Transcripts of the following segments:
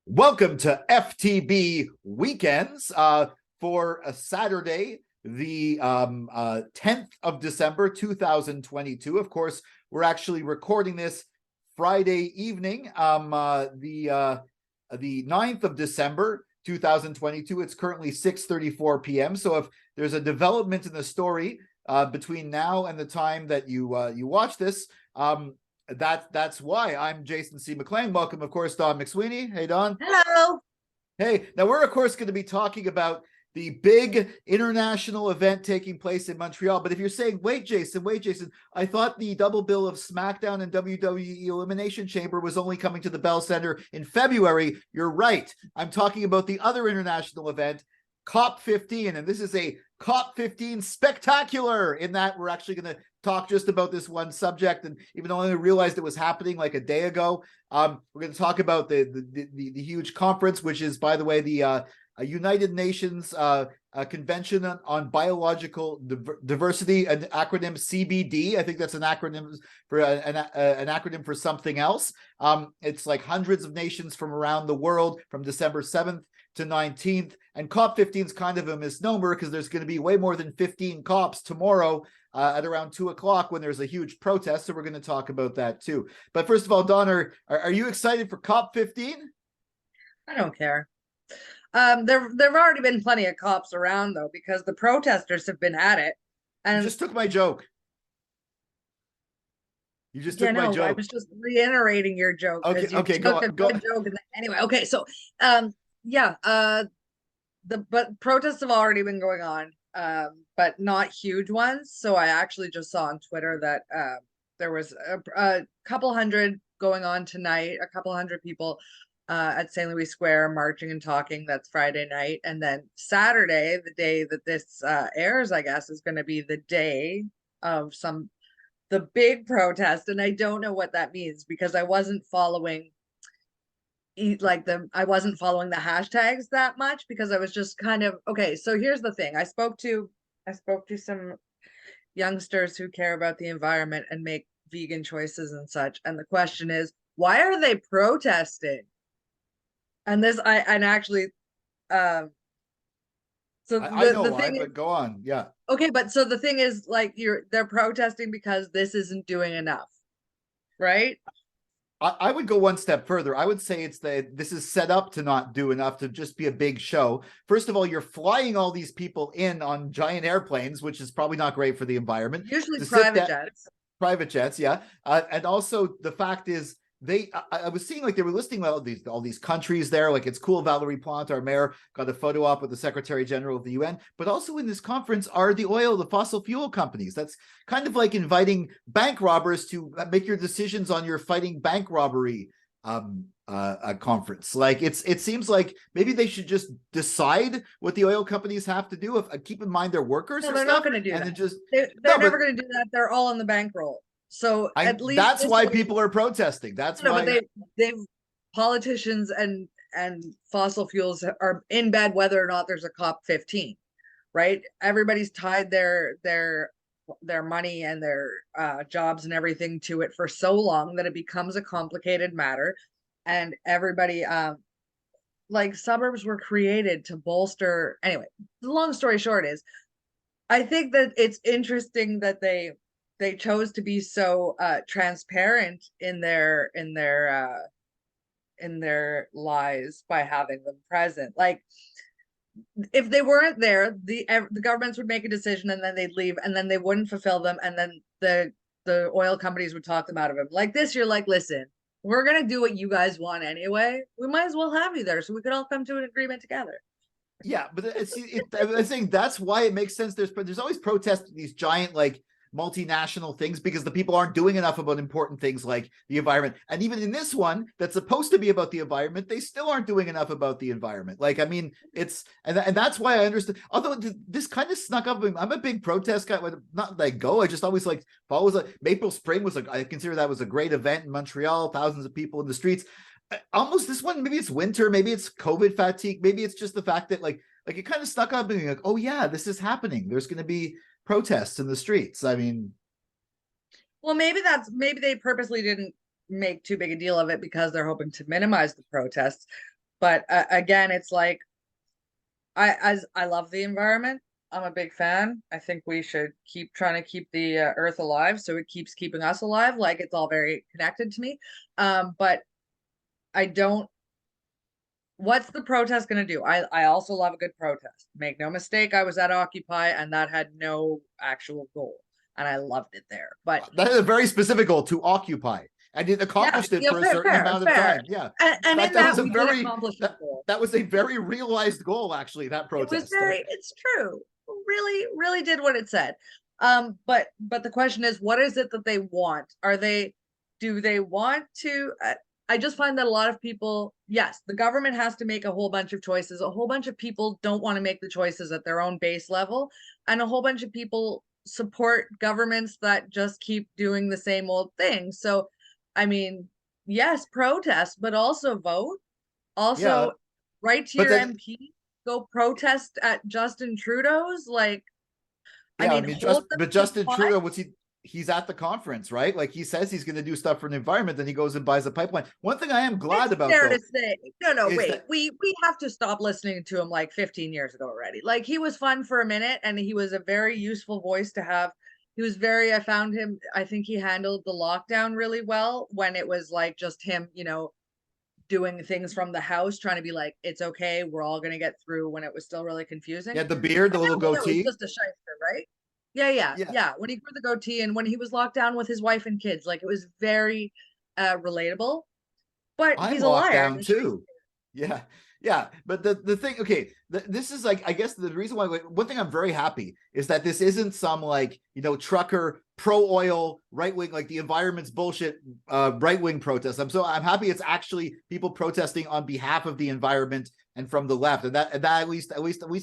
Welcome to FTB Weekends for a Saturday, the 10th of December, 2022. Of course, we're actually recording this Friday evening, the 9th of December, 2022. It's currently 6:34 p.m. So if there's a development in the story between now and the time that you watch this, that's why. I'm Jason C. McLean. Welcome, of course, Dawn McSweeney. Hey, Dawn. Hello. Hey, now we're, of course, going to be talking about the big international event taking place in Montreal. But if you're saying, wait, Jason, I thought the double bill of SmackDown and WWE Elimination Chamber was only coming to the Bell Center in February. You're right. I'm talking about the other international event, COP-15, and this is a COP-15 spectacular in that we're actually going to talk just about this one subject. And even though I realized it was happening like a day ago, we're going to talk about the huge conference, which is, by the way, the United Nations Convention on Biological Diversity, an acronym CBD. I think that's an acronym for an acronym for something else. It's like hundreds of nations from around the world from December 7th to 19th, and COP-15 is kind of a misnomer because there's going to be way more than 15 COPs tomorrow at around 2 o'clock when there's a huge protest. So we're going to talk about that too. But first of all, Dawn, are you excited for COP-15? I don't care. There've already been plenty of cops around though, because the protesters have been at it. And you just took my joke. You just took my joke. I was just reiterating your joke. Okay, go on. Joke anyway, okay, so but protests have already been going on, but not huge ones. So I actually just saw on Twitter that there was a couple hundred going on tonight, a couple hundred people at St. Louis Square marching and talking. That's Friday night. And then Saturday, the day that this airs, I guess, is going to be the day of the big protest. And I don't know what that means because I wasn't following the hashtags that much, because I was just kind of, okay, so here's the thing. I spoke to some youngsters who care about the environment and make vegan choices and such. And the question is, why are they protesting? And this, I know the thing but go on. Yeah. Okay, but so the thing is, like, they're protesting because this isn't doing enough, right? I would go one step further. I would say this is set up to not do enough, to just be a big show. First of all, you're flying all these people in on giant airplanes, which is probably not great for the environment. Usually private jets. Private jets, yeah. And also the fact is, I was seeing like they were listing all these countries there. Like, it's cool. Valerie Plante, our mayor, got a photo op with the Secretary General of the UN. But also in this conference are the fossil fuel companies. That's kind of like inviting bank robbers to make your decisions on your fighting bank robbery conference. Like, it seems like maybe they should just decide what the oil companies have to do. Keep in mind their workers. No, they're not going to do that. They're never going to do that. They're all on the bankroll. So at least that's why people are protesting. That's why. But they've politicians and fossil fuels are in bed whether or not there's a COP-15, right? Everybody's tied their money and their jobs and everything to it for so long that it becomes a complicated matter. And everybody, like, suburbs were created to bolster. Anyway, the long story short is, I think that it's interesting that they chose to be so transparent in their lies by having them present. Like, if they weren't there, the governments would make a decision and then they'd leave, and then they wouldn't fulfill them, and then the oil companies would talk them out of it. Like this, you're like, listen, we're gonna do what you guys want anyway. We might as well have you there so we could all come to an agreement together. Yeah, but I think that's why it makes sense. There's always protests, these giant, like, multinational things, because the people aren't doing enough about important things like the environment. And even in this one that's supposed to be about the environment, they still aren't doing enough about the environment. Like, I mean, and that's why I understand. Although this kind of snuck up. I'm a big protest guy. Not like go. I just always like follows. Like, Maple Spring was I consider that was a great event in Montreal. Thousands of people in the streets. Almost this one, maybe it's winter, maybe it's COVID fatigue, maybe it's just the fact that like it kind of stuck up being like, oh yeah, this is happening. There's going to be protests in the streets. I mean, well, maybe they purposely didn't make too big a deal of it because they're hoping to minimize the protests. But again, it's like, I love the environment. I'm a big fan. I think we should keep trying to keep the earth alive, so it keeps keeping us alive. Like, it's all very connected to me. But I don't. What's the protest going to do? I also love a good protest. Make no mistake, I was at Occupy, and that had no actual goal, and I loved it there. But that is a very specific goal, to occupy, and it accomplished it for a certain amount of time. Yeah, and in that we did accomplish the that, goal. that was a very realized goal, actually. That protest. It was very. It's true. Really did what it said. But the question is, what is it that they want? Do they want to? I just find that a lot of people, yes, the government has to make a whole bunch of choices. A whole bunch of people don't want to make the choices at their own base level, and a whole bunch of people support governments that just keep doing the same old thing. So, I mean, yes, protest, but also vote. Also, Yeah, write to but your then, MP, go protest at Justin Trudeau's. Like, yeah, I mean, hold them but to Justin the Trudeau, he's at the conference, right? Like, he says he's going to do stuff for the environment, then he goes and buys a pipeline. One thing I am glad It's about, fair though, to say, no, is wait, that, we have to stop listening to him like 15 years ago already. Like, he was fun for a minute, and he was a very useful voice to have. He was very, I found him, I think he handled the lockdown really well when it was like just him, doing things from the house, trying to be like, it's okay, we're all gonna get through, when it was still really confusing. yeah, the beard, the And little that was goatee. just a shyster, right? Yeah. Yeah, When he grew the goatee and when he was locked down with his wife and kids, like, it was very relatable. But I'm he's a locked liar. down too. Yeah, yeah. But the thing, okay, this is like, I guess the reason why, like, one thing I'm very happy is that this isn't some, like, trucker, pro oil, right wing, like the environment's bullshit, right wing protest. I'm happy it's actually people protesting on behalf of the environment and from the left, and that at least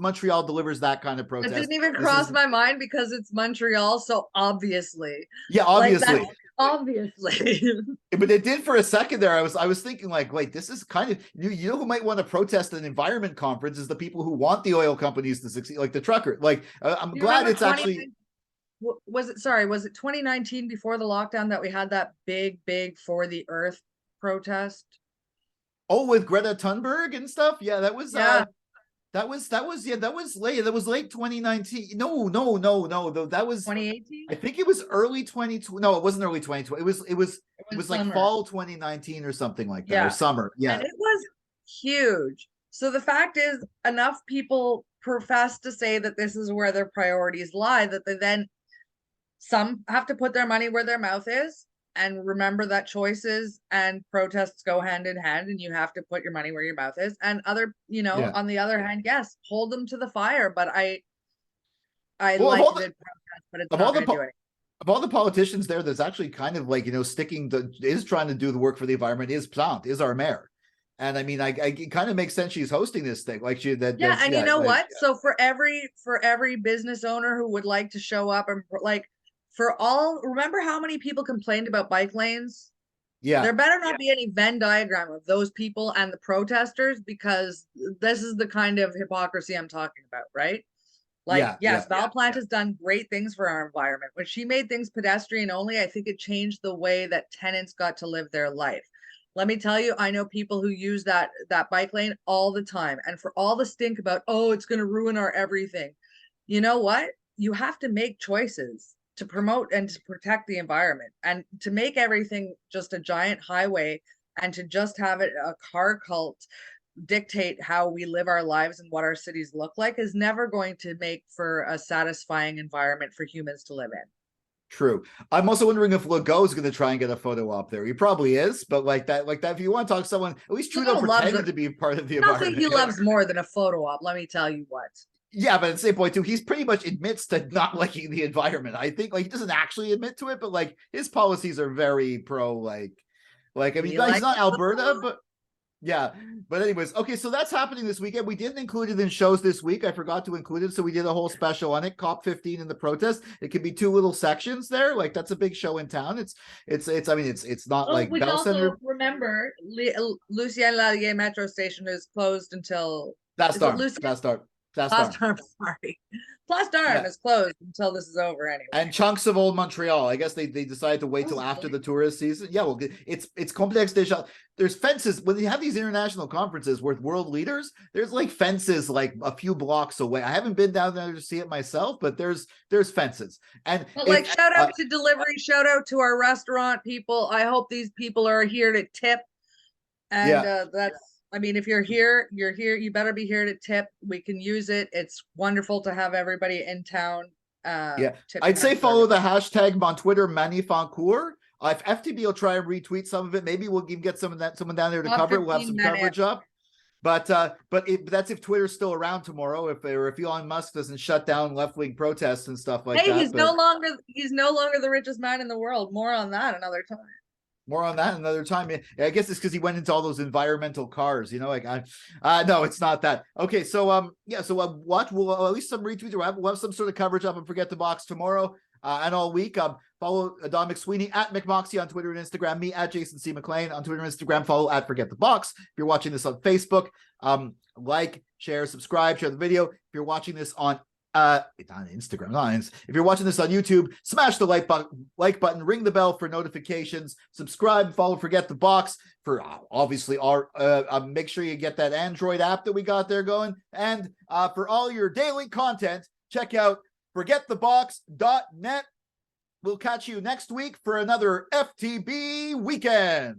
Montreal delivers that kind of It protest. didn't even cross my mind because it's Montreal, so obviously. Yeah, Like, obviously. that's obviously. But it did for a second there. I was thinking, like, wait, this is kind of, you know who might want to protest an environment conference is the people who want the oil companies to succeed, like the trucker. Like, I'm glad it's actually. Was it 2019 before the lockdown that we had that big for the earth protest? Oh, with Greta Thunberg and stuff. Yeah, that was Yeah. that was late 2019. No, that was 2018. I think it was early 2020. No, it wasn't early 2020. It was like summer. fall 2019 or something like that, or summer. Yeah. And it was huge. So the fact is, enough people profess to say that this is where their priorities lie, that they then, some have to put their money where their mouth is, and remember that choices and protests go hand in hand, and you have to put your money where your mouth is. And on the other hand, yes, hold them to the fire. But I Well, like the protest, but it's not going to do anything. Of all the politicians there, that's actually kind of like, is trying to do the work for the environment, is our mayor. And I mean, I it kind of makes sense she's hosting this thing, like you know what? So for every business owner who would like to show up, and like, remember how many people complained about bike lanes? Yeah, there better not be any Venn diagram of those people and the protesters, because this is the kind of hypocrisy I'm talking about, right? Like, yes, Val Plant has done great things for our environment. When she made things pedestrian only, I think it changed the way that tenants got to live their life. Let me tell you, I know people who use that bike lane all the time. And for all the stink about, oh, it's going to ruin our everything. You know what? You have to make choices to promote and to protect the environment, and to make everything just a giant highway, and to just have it a car cult dictate how we live our lives and what our cities look like, is never going to make for a satisfying environment for humans to live in. True. I'm also wondering if Legault is going to try and get a photo op there. He probably is, but like that, if you want to talk to someone, at least Trudeau pretended to be part of the environment. Nothing he loves more than a photo op, let me tell you what. Yeah, but at the same point too, he's pretty much admits to not liking the environment. I think, like, he doesn't actually admit to it, but like his policies are very pro, like I mean, he's not Alberta, but yeah. But anyways, okay, so that's happening this weekend. We didn't include it in shows this week. I forgot to include it, so we did a whole special on it. COP-15 and the protest. It could be 2 little sections there. Like, that's a big show in town. I mean, it's not like we Bell also Center. Remember, Lucien Lallier metro station is closed until That's start. Plast-Arm, sorry. Plast-Arm is closed until this is over anyway. And chunks of old Montreal. I guess they decided to wait till after the tourist season. Yeah, well, it's complex déjà. There's fences when you have these international conferences with world leaders. There's like fences like a few blocks away. I haven't been down there to see it myself, but there's fences. And like shout out to delivery, shout out to our restaurant people. I hope these people are here to tip. And that's, I mean, if you're here, you better be here to tip. We can use it. It's wonderful to have everybody in town. I'd say follow the hashtag on Twitter, Manifancourt. If FTB will try and retweet some of it, maybe we'll even get someone down there to cover it. We'll have some coverage up. But that's if Twitter's still around tomorrow. If Elon Musk doesn't shut down left-wing protests and stuff like that. Hey, he's no longer the richest man in the world. More on that another time. I guess it's because he went into all those environmental cars, no, it's not that. Okay, so what we'll at least some retweets. We'll have some sort of coverage up and Forget the Box tomorrow and all week. Follow Dawn McSweeney at McMoxie on Twitter and Instagram. Me at Jason C. McLean on Twitter and Instagram. Follow at Forget the Box. If you're watching this on Facebook, like, share, subscribe, share the video. If you're watching this on it's on Instagram. If you're watching this on YouTube, smash the like button, ring the bell for notifications, subscribe, follow Forget the Box for obviously our make sure you get that Android app that we got there going. And for all your daily content, check out forgetthebox.net. We'll catch you next week for another FTB weekend.